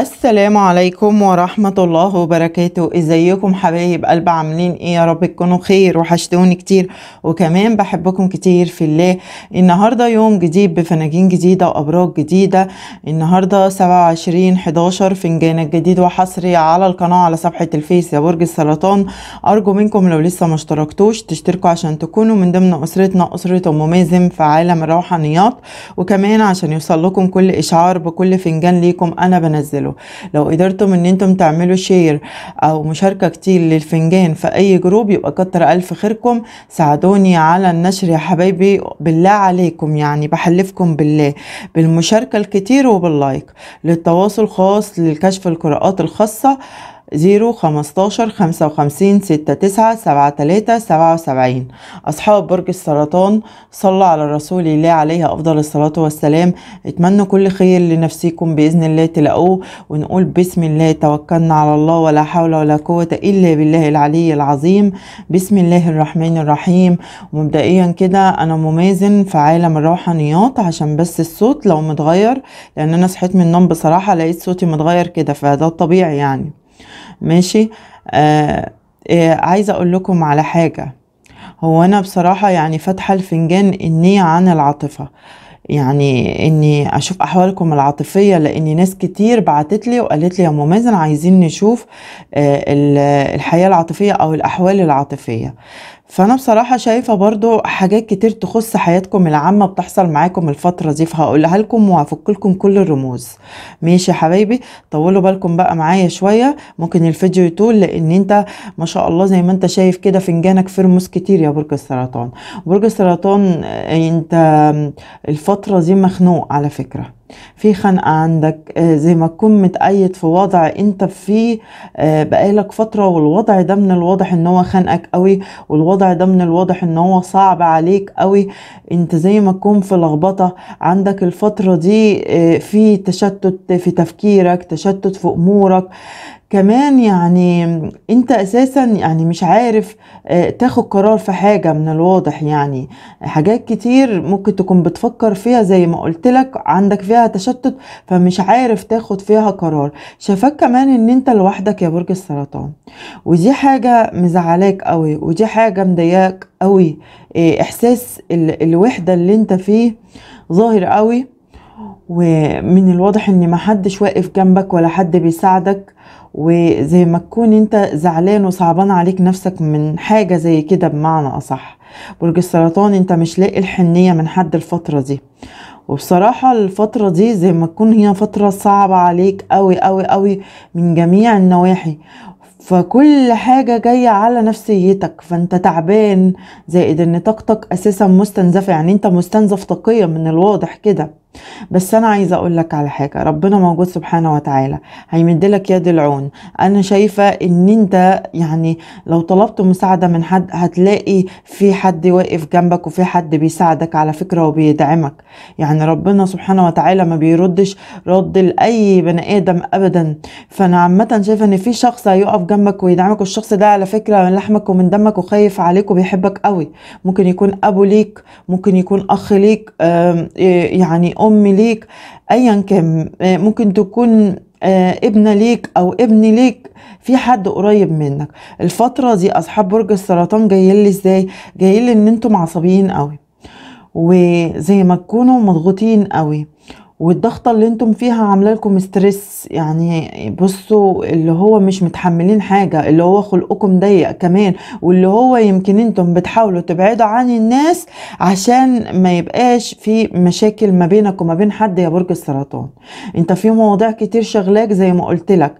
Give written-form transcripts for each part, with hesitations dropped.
السلام عليكم ورحمة الله وبركاته. ازيكم حبايب قلب؟ عاملين ايه؟ يا رب تكونوا خير، وحشتوني كتير، وكمان بحبكم كتير في الله. النهاردة يوم جديد بفناجين جديدة وأبراج جديدة. النهاردة 27/11، فنجان جديد وحصري على القناة على صفحة الفيس يا برج السرطان. أرجو منكم لو لسه ما اشتركتوش تشتركوا عشان تكونوا من ضمن أسرتنا، أسرة أم مازن في عالم الروحانيات، وكمان عشان يوصل لكم كل إشعار بكل فنجان ليكم أنا بنزله. لو قدرتم ان انتم تعملوا شير او مشاركة كتير للفنجان في اي جروب يبقى كتر الف خيركم. ساعدوني على النشر يا حبايبي بالله عليكم، يعني بحلفكم بالله بالمشاركة الكتير وباللايك. للتواصل خاص للكشف القراءات الخاصة 015-55-69-73-77. أصحاب برج السرطان صلوا على الرسول الله عليه أفضل الصلاة والسلام. اتمنوا كل خير لنفسكم بإذن الله تلاقوه، ونقول بسم الله توكلنا على الله ولا حول ولا قوة إلا بالله العلي العظيم. بسم الله الرحمن الرحيم. ومبدئيا كده أنا أم مازن في عالم الروحانيات، عشان بس الصوت لو متغير، لأن أنا صحيت من النوم بصراحة لقيت صوتي متغير كده، فده الطبيعي يعني. ماشي. عايزة اقول لكم على حاجة. هو انا بصراحة يعني فاتحة الفنجان النية عن العاطفة، يعني اني اشوف احوالكم العاطفية، لان ناس كتير بعتت لي وقالت لي يا ام مازن عايزين نشوف الحياة العاطفية او الاحوال العاطفية. فانا بصراحة شايفة برضو حاجات كتير تخص حياتكم العامة بتحصل معاكم الفترة دي، فهقولها لكم وهفك لكم كل الرموز. ماشي يا حبايبي؟ طولوا بالكم بقى معايا شوية، ممكن الفيديو يطول، لان انت ما شاء الله زي ما انت شايف كده فنجانك فيه رموز كتير يا برج السرطان. برج السرطان انت الفترة دي مخنوق على فكرة، في خنقة عندك، زي ما تكون متقيد في وضع انت فيه بقالك فترة، والوضع ده من الواضح ان هو خنقك قوي، والوضع ده من الواضح ان هو صعب عليك قوي. انت زي ما تكون في لخبطة عندك الفترة دي، في تشتت في تفكيرك، تشتت في امورك كمان. يعني انت اساسا يعني مش عارف تاخد قرار في حاجة، من الواضح يعني حاجات كتير ممكن تكون بتفكر فيها، زي ما قلت لك عندك فيها تشتت، فمش عارف تاخد فيها قرار. شايفاك كمان ان انت لوحدك يا برج السرطان، ودي حاجة مزعلاك قوي، ودي حاجة مضايقاك قوي. احساس الوحدة اللي انت فيه ظاهر قوي، ومن الواضح ان محدش واقف جنبك ولا حد بيساعدك، وزي ما تكون انت زعلان وصعبان عليك نفسك من حاجة زي كده. بمعنى اصح برج السرطان انت مش لاقي الحنية من حد الفترة دي، وبصراحة الفترة دي زي ما تكون هي فترة صعبة عليك قوي قوي قوي من جميع النواحي، فكل حاجة جاية على نفسيتك، فانت تعبان، زائد ان طاقتك اساسا مستنزفة، يعني انت مستنزف طاقيا من الواضح كده. بس انا عايزه اقول لك على حاجه، ربنا موجود سبحانه وتعالى، هيمدلك يد العون. انا شايفه ان انت يعني لو طلبت مساعده من حد هتلاقي في حد واقف جنبك، وفي حد بيساعدك على فكره وبيدعمك. يعني ربنا سبحانه وتعالى ما بيردش رد لاي بني ادم ابدا. فانا عامه شايفه ان في شخص هيقف جنبك ويدعمك، والشخص ده على فكره من لحمك ومن دمك وخايف عليك وبيحبك قوي. ممكن يكون ابو ليك، ممكن يكون اخ ليك، يعني ام ليك، ايا كان، ممكن تكون ابنة ليك او ابن ليك، في حد قريب منك. الفترة دي اصحاب برج السرطان جايين لي ازاي؟ جايين لي ان انتم عصبيين قوي، وزي ما تكونوا مضغوطين قوي، والضغطة اللي انتم فيها عامله لكم ستريس. يعني بصوا اللي هو مش متحملين حاجة، اللي هو خلقكم ضيق كمان، واللي هو يمكن انتم بتحاولوا تبعدوا عن الناس عشان ما يبقاش في مشاكل ما بينك وما بين حد يا برج السرطان. انت في مواضيع كتير شغلاك زي ما قلت لك.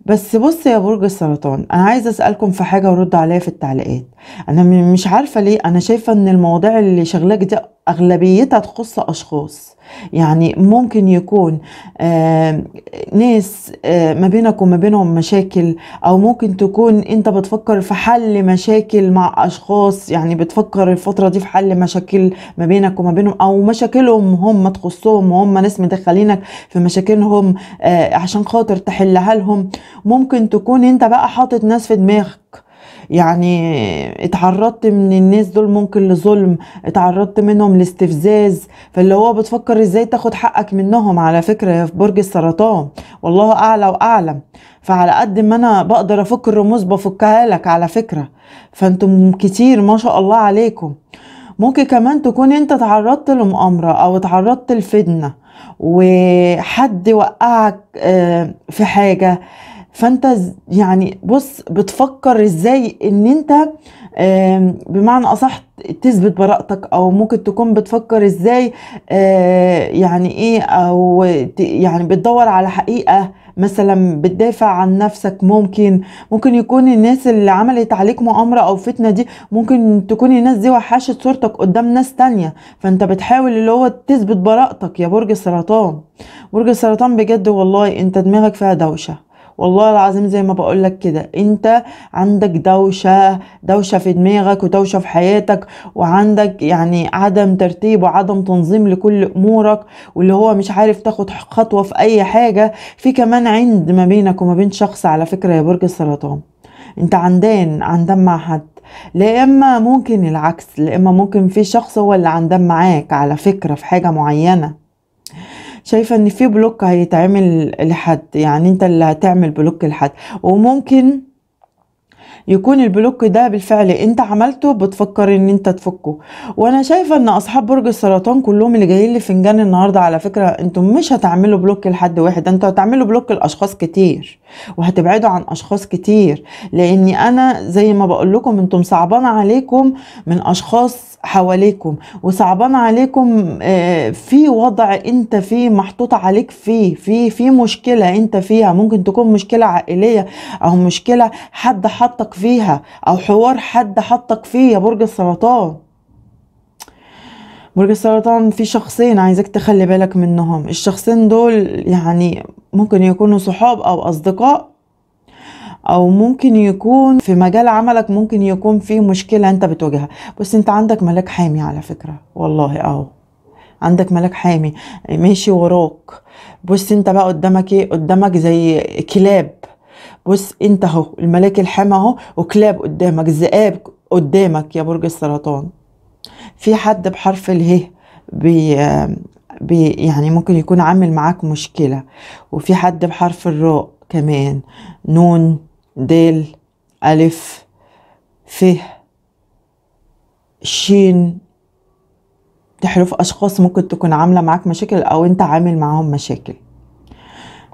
بس بص يا برج السرطان، انا عايزه اسالكم في حاجه ورد عليا في التعليقات. انا مش عارفه ليه انا شايفه ان المواضيع اللي شغلاك دي اغلبيتها تخص اشخاص، يعني ممكن يكون ناس ما بينك وما بينهم مشاكل، او ممكن تكون انت بتفكر في حل مشاكل مع اشخاص، يعني بتفكر الفترة دي في حل مشاكل ما بينك وما بينهم، او مشاكلهم هم تخصهم وهم ناس مدخلينك في مشاكلهم عشان خاطر تحلها لهم. ممكن تكون انت بقى حاطط ناس في دماغك يعني اتعرضت من الناس دول ممكن لظلم، اتعرضت منهم لاستفزاز، فاللي هو بتفكر ازاي تاخد حقك منهم على فكرة يا في برج السرطان، والله اعلى واعلم. فعلى قد ما انا بقدر افك الرموز بفكها لك على فكرة، فانتم كتير ما شاء الله عليكم. ممكن كمان تكون انت تعرضت لمؤامرة او تعرضت لفتنة وحد وقعك في حاجة، فانت يعني بص بتفكر ازاي ان انت بمعنى اصح تثبت براءتك، او ممكن تكون بتفكر ازاي يعني ايه، او يعني بتدور على حقيقة مثلا، بتدافع عن نفسك. ممكن يكون الناس اللي عملت عليك مؤامرة او فتنة دي ممكن تكون الناس دي وحشت صورتك قدام ناس تانية، فانت بتحاول اللي هو تثبت براءتك يا برج السرطان. برج السرطان بجد والله انت دماغك فيها دوشة، والله العظيم زي ما بقولك كده، انت عندك دوشة في دماغك ودوشة في حياتك، وعندك يعني عدم ترتيب وعدم تنظيم لكل امورك، واللي هو مش عارف تاخد خطوة في اي حاجة. في كمان عند ما بينك وما بين شخص على فكرة يا برج السرطان، انت عندان مع حد، لا اما ممكن العكس، لا اما ممكن في شخص هو اللي عندان معاك على فكرة في حاجة معينة. شايفة ان في بلوك هيتعمل لحد، يعني انت اللي هتعمل بلوك لحد، وممكن يكون البلوك ده بالفعل انت عملته بتفكر ان انت تفكه. وانا شايفة ان اصحاب برج السرطان كلهم اللي جايين لي فنجان النهاردة على فكرة، انتم مش هتعملوا بلوك لحد واحد، انتوا هتعملوا بلوك لاشخاص كتير، وهتبعدوا عن اشخاص كتير، لاني انا زي ما بقول لكم انتم صعبان عليكم من اشخاص حواليكم، وصعبان عليكم في وضع انت فيه محطوط عليك في مشكلة انت فيها، ممكن تكون مشكلة عائلية، او مشكلة حد حطك فيها، او حوار حد حطك فيه يا برج السرطان. برج السرطان في شخصين عايزك تخلي بالك منهم، الشخصين دول يعني ممكن يكونوا صحاب او اصدقاء، او ممكن يكون في مجال عملك، ممكن يكون في مشكلة انت بتواجهها. بس انت عندك ملاك حامي على فكرة، والله اهو عندك ملاك حامي ماشي وراك. بص انت بقى قدامك ايه؟ قدامك زي كلاب. بص انت اهو الملاك الحامي اهو، وكلاب قدامك، ذئاب قدامك يا برج السرطان. في حد بحرف اله يعني ممكن يكون عامل معاك مشكلة، وفي حد بحرف الراء كمان، نون دال ألف ف شين، تحرف أشخاص ممكن تكون عاملة معاك مشاكل أو أنت عامل معاهم مشاكل،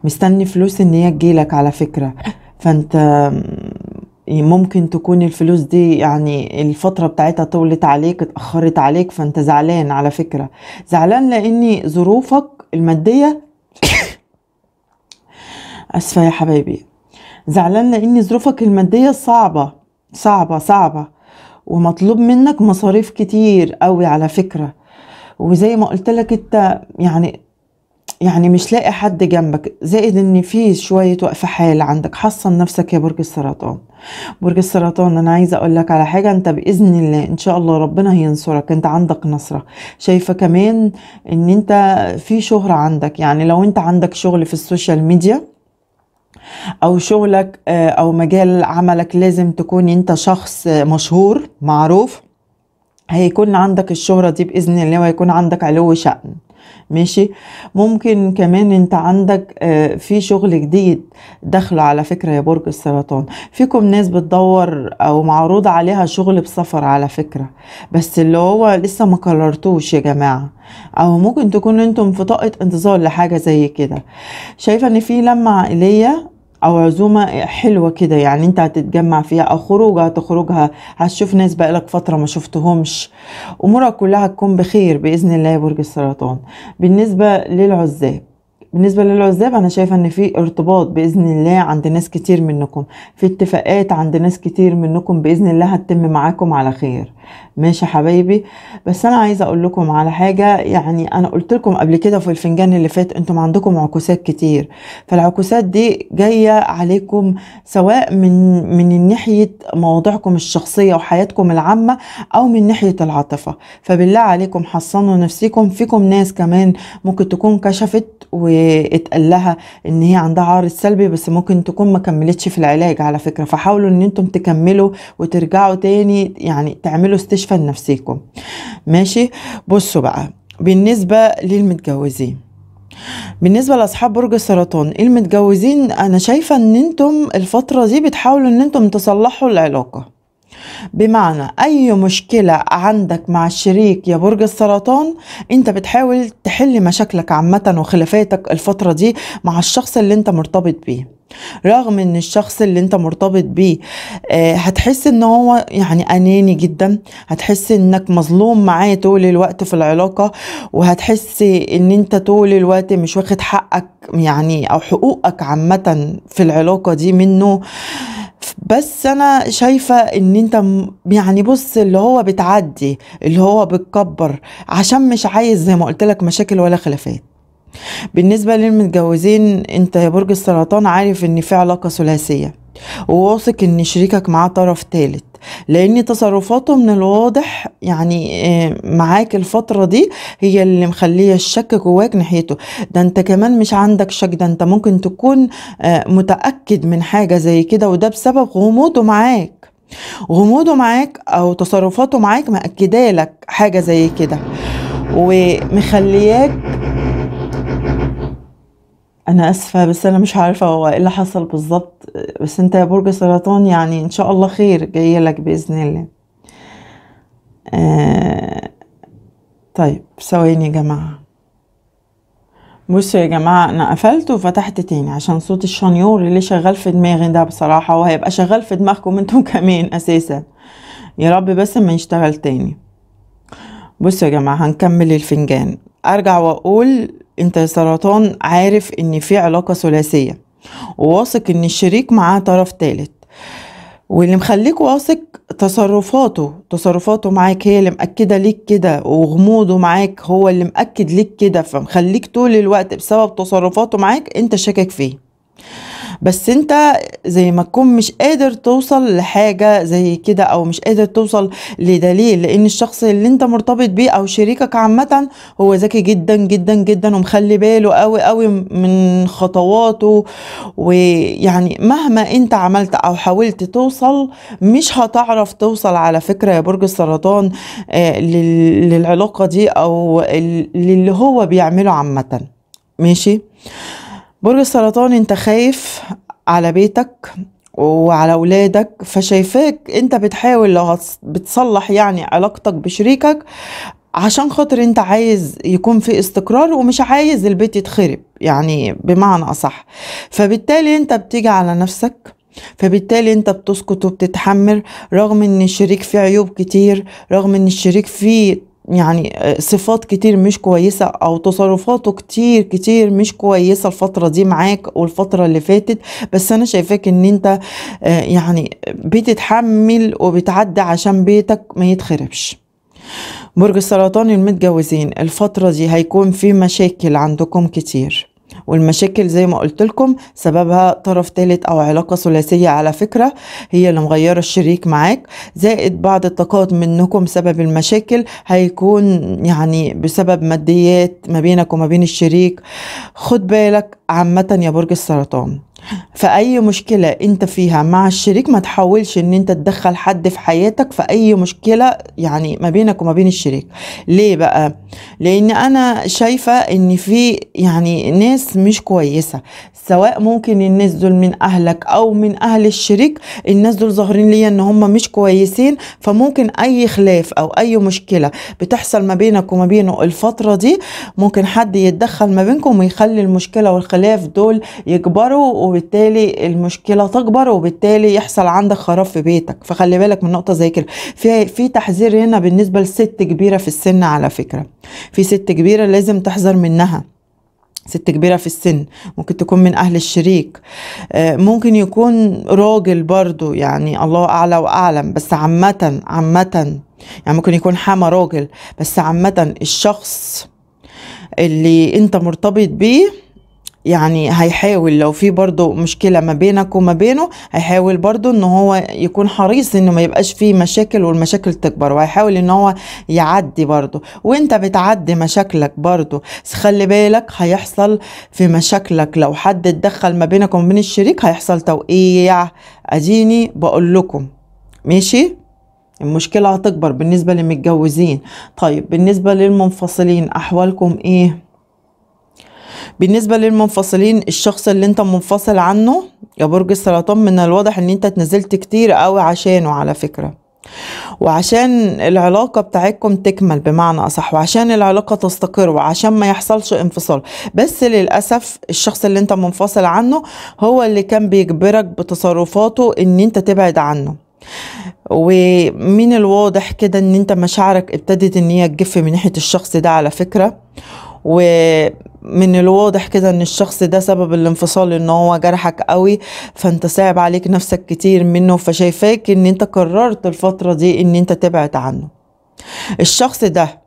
مستني فلوس إن هي تجيلك على فكرة. فأنت ممكن تكون الفلوس دي يعني الفترة بتاعتها طولت عليك، اتأخرت عليك، فأنت زعلان على فكرة، زعلان لأن ظروفك المادية أسفة يا حبايبي، زعلان لأن ظروفك المادية صعبة، ومطلوب منك مصاريف كتير قوي على فكرة. وزي ما قلت لك انت يعني مش لاقي حد جنبك، زائد ان في شوية وقف حال عندك. حصن نفسك يا برج السرطان. برج السرطان انا عايزة اقول لك على حاجة، انت باذن الله ان شاء الله ربنا هينصرك، انت عندك نصرة. شايفة كمان ان انت في شهرة عندك، يعني لو انت عندك شغل في السوشيال ميديا او شغلك او مجال عملك لازم تكون انت شخص مشهور معروف، هيكون عندك الشهرة دي بإذن الله، وهيكون عندك علو شأن. ماشي. ممكن كمان انت عندك في شغل جديد داخله على فكرة يا برج السرطان، فيكم ناس بتدور او معروض عليها شغل بسفر على فكرة، بس اللي هو لسه ما قررتوش يا جماعة، او ممكن تكون انتم في طاقة انتظار لحاجة زي كده. شايفة ان في لمة عائلية او عزومة حلوة كده، يعني انت هتتجمع فيها، او خروجه هتخرجها، هتشوف ناس بقالك فترة ما شفتهمش، امورك كلها هتكون بخير باذن الله يا برج السرطان. بالنسبة للعزاب انا شايفة ان في ارتباط باذن الله عند ناس كتير منكم، في اتفاقات عند ناس كتير منكم باذن الله هتتم معاكم على خير. ماشي حبايبي. بس انا عايزة اقول لكم على حاجة، يعني انا قلت لكم قبل كده في الفنجان اللي فات انتم عندكم عكوسات كتير، فالعكوسات دي جاية عليكم سواء من ناحية مواضيعكم الشخصية وحياتكم العامة، او من ناحية العاطفة. فبالله عليكم حصنوا نفسكم، فيكم ناس كمان ممكن تكون كشفت واتقال لها ان هي عندها عارض سلبي، بس ممكن تكون ما كملتش في العلاج على فكرة. فحاولوا ان انتم تكملوا وترجعوا تاني، يعني تعملوا استشفاء لنفسيكم. ماشي. بصوا بقى، بالنسبة للمتجوزين، بالنسبة لأصحاب برج السرطان المتجوزين، أنا شايفة إن أنتم الفترة دي بتحاولوا إن أنتم تصلحوا العلاقة. بمعنى أي مشكلة عندك مع الشريك يا برج السرطان، أنت بتحاول تحل مشاكلك عامة وخلافاتك الفترة دي مع الشخص اللي أنت مرتبط بيه. رغم ان الشخص اللي انت مرتبط بيه هتحس ان هو يعني اناني جدا، هتحس انك مظلوم معاه طول الوقت في العلاقة، وهتحس ان انت طول الوقت مش واخد حقك يعني او حقوقك عامة في العلاقة دي منه. بس انا شايفة ان انت يعني بص، اللي هو بتعدي، اللي هو بتكبر عشان مش عايز زي ما قلت لك مشاكل ولا خلافات. بالنسبة للمتجوزين، انت يا برج السرطان عارف ان في علاقة ثلاثية، وواثق ان شريكك معاه طرف ثالث، لان تصرفاته من الواضح يعني معاك الفترة دي هي اللي مخلية الشك جواك ناحيته. ده انت كمان مش عندك شك، ده انت ممكن تكون متأكد من حاجة زي كده، وده بسبب غموضه معاك. غموضه معاك او تصرفاته معاك مأكده لك حاجة زي كده ومخلياك. انا اسفة بس انا مش عارفة هو ايه اللي حصل بالظبط، بس انت يا برج سرطان يعني ان شاء الله خير جاي لك باذن الله. طيب ثواني يا جماعة. بصوا يا جماعة، انا قفلت وفتحت تاني عشان صوت الشنيور اللي شغال في دماغي ده بصراحة، وهيبقى شغال في دماغكم انتم كمان اساسا. يا رب بس ما يشتغل تاني. بصوا يا جماعة، هنكمل الفنجان. ارجع واقول انت يا سرطان عارف ان في علاقة ثلاثية، وواثق ان الشريك معاه طرف ثالث، واللي مخليك واثق تصرفاته معاك هي اللي مأكدة ليك كده، وغموضه معاك هو اللي مأكد ليك كده، فمخليك طول الوقت بسبب تصرفاته معاك انت شاكك فيه. بس انت زي ما تكون مش قادر توصل لحاجة زي كده، او مش قادر توصل لدليل، لان الشخص اللي انت مرتبط بيه او شريكك عامة هو ذكي جدا جدا جدا، ومخلي باله قوي قوي من خطواته. ويعني مهما انت عملت او حاولت توصل مش هتعرف توصل على فكرة يا برج السرطان للعلاقة دي او اللي هو بيعمله عامة. ماشي. برج السرطان انت خايف على بيتك وعلى ولادك، فشايفاك انت بتحاول لو بتصلح يعني علاقتك بشريكك عشان خاطر انت عايز يكون في استقرار ومش عايز البيت يتخرب، يعني بمعنى اصح. فبالتالي انت بتيجي على نفسك، فبالتالي انت بتسكت وبتتحمل رغم ان الشريك فيه عيوب كتير، رغم ان الشريك فيه يعني صفات كتير مش كويسة، او تصرفاته كتير كتير مش كويسة الفترة دي معاك والفترة اللي فاتت. بس انا شايفاك ان انت يعني بتتحمل وبتعدي عشان بيتك ما يتخربش. برج السرطان المتجوزين الفترة دي هيكون في مشاكل عندكم كتير، والمشاكل زي ما قلت لكم سببها طرف ثالث او علاقة ثلاثية على فكرة، هي اللي مغيرة الشريك معاك، زائد بعض الطاقات منكم. سبب المشاكل هيكون يعني بسبب ماديات ما بينك وما بين الشريك. خد بالك عامة يا برج السرطان، فأي مشكلة انت فيها مع الشريك ما تحاولش ان انت تدخل حد في حياتك في اي مشكلة يعني ما بينك وما بين الشريك. ليه بقى؟ لان انا شايفة ان في يعني ناس مش كويسة، سواء ممكن الناس دول من اهلك او من اهل الشريك. الناس دول ظاهرين ليا ان هم مش كويسين، فممكن اي خلاف او اي مشكلة بتحصل ما بينك وما بينه الفترة دي ممكن حد يتدخل ما بينكم ويخلي المشكلة والخلاف دول يكبروا، وبالتالي المشكلة تكبر، وبالتالي يحصل عندك خراب في بيتك. فخلي بالك من نقطة زي كده. في تحذير هنا بالنسبة لست كبيرة في السن على فكرة، في ست كبيرة لازم تحذر منها. ست كبيرة في السن ممكن تكون من أهل الشريك، ممكن يكون راجل برضو، يعني الله أعلى وأعلم. بس عامة يعني ممكن يكون حما راجل، بس عامة الشخص اللي انت مرتبط بيه يعني هيحاول لو في برضو مشكلة ما بينك وما بينه، هيحاول برضو ان هو يكون حريص انه ما يبقاش فيه مشاكل والمشاكل تكبر، وهيحاول ان هو يعدي برضو، وانت بتعدي مشاكلك برضو. بس خلي بالك هيحصل في مشاكلك لو حد اتدخل ما بينك وما بين الشريك هيحصل توقيع، اديني بقول لكم. ماشي، المشكلة هتكبر بالنسبة للمتجوزين. طيب بالنسبة للمنفصلين احوالكم ايه؟ بالنسبة للمنفصلين، الشخص اللي انت منفصل عنه يا برج السرطان من الواضح ان انت اتنزلت كتير قوي عشانه على فكرة، وعشان العلاقة بتاعتكم تكمل بمعنى أصح، وعشان العلاقة تستقر، وعشان ما يحصلش انفصال. بس للأسف الشخص اللي انت منفصل عنه هو اللي كان بيجبرك بتصرفاته ان انت تبعد عنه، ومن الواضح كده ان انت مشاعرك ابتدت ان هي تجف من ناحية الشخص ده على فكرة. ومن الواضح كده ان الشخص ده سبب الانفصال ان هو جرحك قوي، فانت صعب عليك نفسك كتير منه، فشايفاك ان انت قررت الفترة دي ان انت تبعد عنه. الشخص ده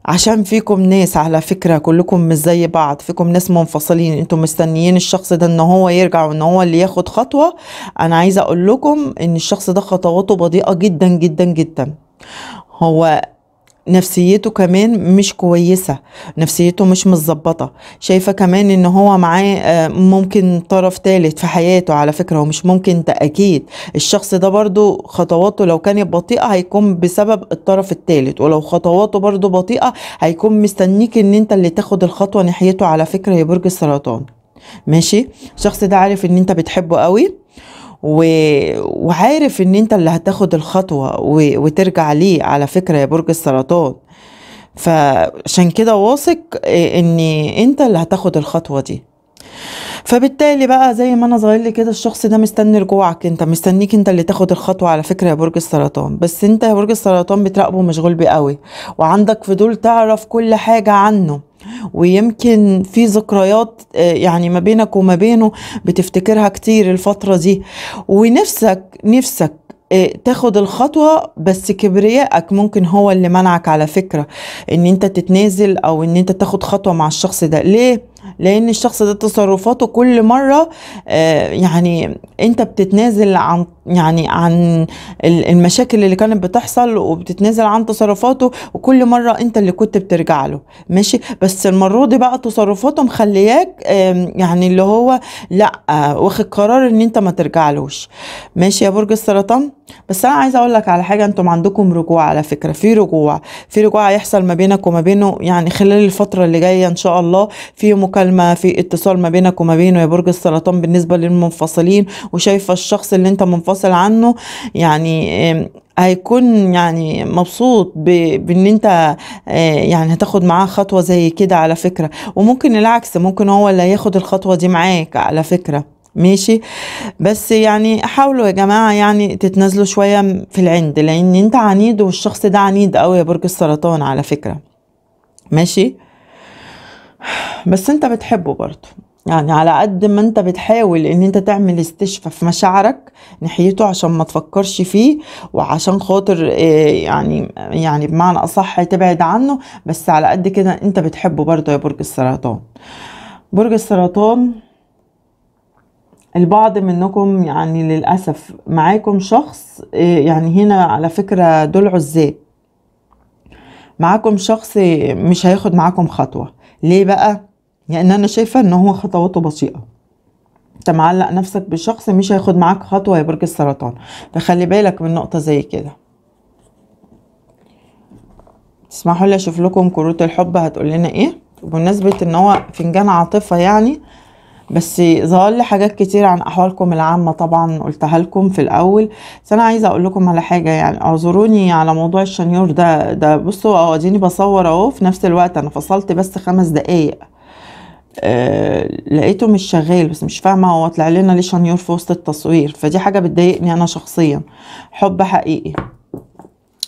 عشان فيكم ناس على فكرة كلكم مش زي بعض، فيكم ناس منفصلين انتم مستنيين الشخص ده ان هو يرجع وان هو اللي ياخد خطوة. انا عايزة اقول لكم ان الشخص ده خطواته بطيئة جدا جدا جدا. هو نفسيته كمان مش كويسة، نفسيته مش متظبطة. شايفة كمان ان هو معاه ممكن طرف ثالث في حياته على فكرة، ومش ممكن تأكيد. الشخص ده برضو خطواته لو كانت بطيئة هيكون بسبب الطرف الثالث، ولو خطواته برضو بطيئة هيكون مستنيك ان انت اللي تاخد الخطوة ناحيته على فكرة يا برج السرطان. ماشي، الشخص ده عارف ان انت بتحبه قوي و... وعارف ان انت اللي هتاخد الخطوة وترجع ليه على فكرة يا برج السرطان. فعشان كده واثق ان انت اللي هتاخد الخطوة دي. فبالتالي بقى زي ما انا صغير لي كده الشخص ده مستني رجوعك، انت مستنيك انت اللي تاخد الخطوة على فكرة يا برج السرطان. بس انت يا برج السرطان بتراقبه مشغول بيه قوي، وعندك فضول تعرف كل حاجة عنه، ويمكن في ذكريات يعني ما بينك وما بينه بتفتكرها كتير الفترة دي، ونفسك تاخد الخطوة، بس كبريائك ممكن هو اللي منعك على فكرة ان انت تتنازل او ان انت تاخد خطوة مع الشخص ده. ليه؟ لان الشخص ده تصرفاته كل مرة يعني انت بتتنازل عن عن المشاكل اللي كانت بتحصل، وبتتنازل عن تصرفاته، وكل مرة انت اللي كنت بترجع له. ماشي، بس المرة دي بقى تصرفاته مخلياك يعني اللي هو لا واخد قرار ان انت ما ترجعلوش. ماشي يا برج السرطان. بس انا عايزه اقول لك على حاجه، انتم عندكم رجوع على فكره، في رجوع هيحصل ما بينك وما بينه يعني خلال الفتره اللي جايه ان شاء الله. في مكالمه، في اتصال ما بينك وما بينه يا برج السرطان بالنسبه للمنفصلين. وشايفه الشخص اللي انت منفصل عنه يعني هيكون يعني مبسوط بان انت يعني هتاخد معاه خطوه زي كده على فكره. وممكن العكس، ممكن هو اللي هياخد الخطوه دي معاك على فكره. ماشي، بس يعني حاولوا يا جماعة يعني تتنازلوا شوية في العند، لان انت عنيد والشخص ده عنيد قوي يا برج السرطان على فكرة. ماشي، بس انت بتحبه برضه، يعني على قد ما انت بتحاول ان انت تعمل استشفاء في مشاعرك ناحيته عشان ما تفكرش فيه، وعشان خاطر يعني بمعنى اصح تبعد عنه، بس على قد كده انت بتحبه برضه يا برج السرطان. برج السرطان، البعض منكم يعني للأسف معاكم شخص يعني هنا على فكرة دول عزاب، معاكم شخص مش هياخد معاكم خطوة. ليه بقى؟ لأن أنا شايفة إن هو خطواته بطيئة. أنت معلق نفسك بشخص مش هياخد معاك خطوة يا برج السرطان، فخلي بالك من نقطة زي كده. تسمحوا لي أشوف لكم كروت الحب هتقول لنا إيه؟ بمناسبة إن هو فنجان عاطفة يعني، بس ظهر لي حاجات كتير عن احوالكم العامه طبعا قلتها لكم في الاول. بس انا عايزه اقول لكم على حاجه، يعني اعذروني على موضوع الشنيور ده بصوا اديني بصور اهو، في نفس الوقت انا فصلت بس 5 دقايق لقيته مش شغال، بس مش فاهمه هو طلع لنا ليه شنيور في وسط التصوير، فدي حاجه بتضايقني انا شخصيا. حب حقيقي،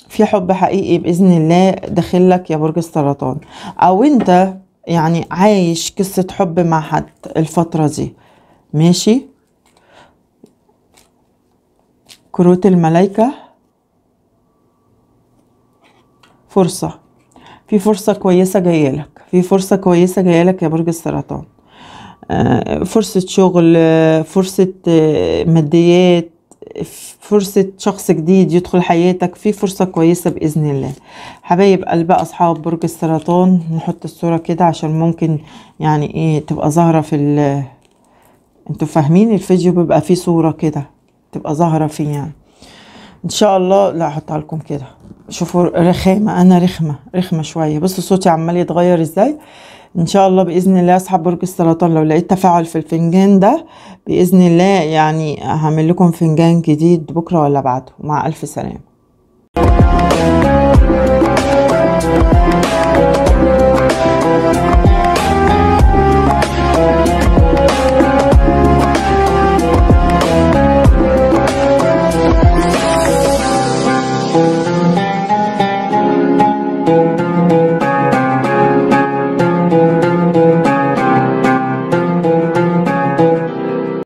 في حب حقيقي باذن الله داخلك يا برج السرطان، او انت يعني عايش قصة حب مع حد الفترة دي. ماشي، كروت الملايكة، فرصة، في فرصة كويسة جايلك، في فرصة كويسة جايلك يا برج السرطان. فرصة شغل، فرصة ماديات، فرصة شخص جديد يدخل حياتك، في فرصة كويسة بإذن الله. حبايب قلب أصحاب برج السرطان، نحط الصورة كده عشان ممكن يعني ايه تبقى ظاهرة في انتوا فاهمين الفيديو بيبقى فيه صورة كده تبقى ظاهرة فيه يعني ان شاء الله. لا احطها لكم كده، شوفوا رخامة، انا رخمة شوية، بصوا صوتي عمال يتغير ازاي. ان شاء الله باذن الله اصحاب برج السرطان، لو لقيت تفاعل في الفنجان ده باذن الله يعني هعمل لكم فنجان جديد بكره ولا بعده. مع الف سلامه.